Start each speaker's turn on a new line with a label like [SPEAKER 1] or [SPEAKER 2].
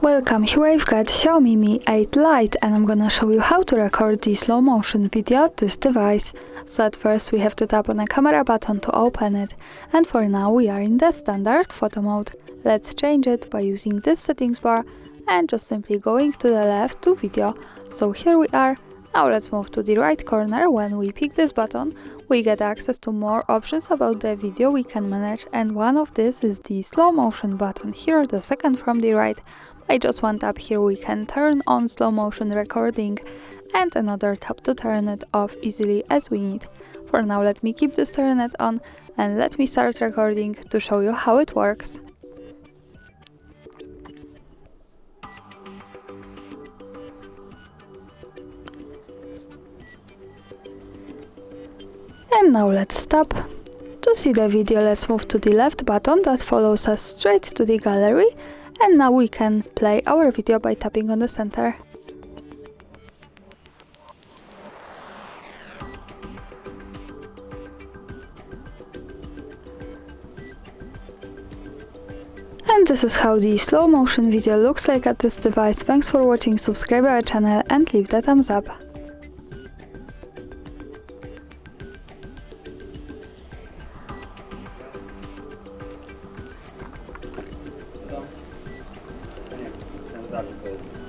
[SPEAKER 1] Welcome, here I've got XIAOMI Mi 8 Lite and I'm gonna show you how to record the slow motion video on this device. So at first we have to tap on the camera button to open it, and for now we are in the standard photo mode. Let's change it by using this settings bar and just simply going to the left to video. So here we are. Now let's move to the right corner. When we pick this button, we get access to more options about the video we can manage, and one of this is the slow motion button here, the second from the right. By just one tap here we can turn on slow motion recording, and another tap to turn it off easily as we need. For now let me keep this turned on and let me start recording to show you how it works. And now let's stop. To see the video, let's move to the left button that follows us straight to the gallery, and now we can play our video by tapping on the center. And this is how the slow motion video looks like at this device. Thanks for watching, subscribe our channel and leave the thumbs up.
[SPEAKER 2] Nie, ten dalej to jest.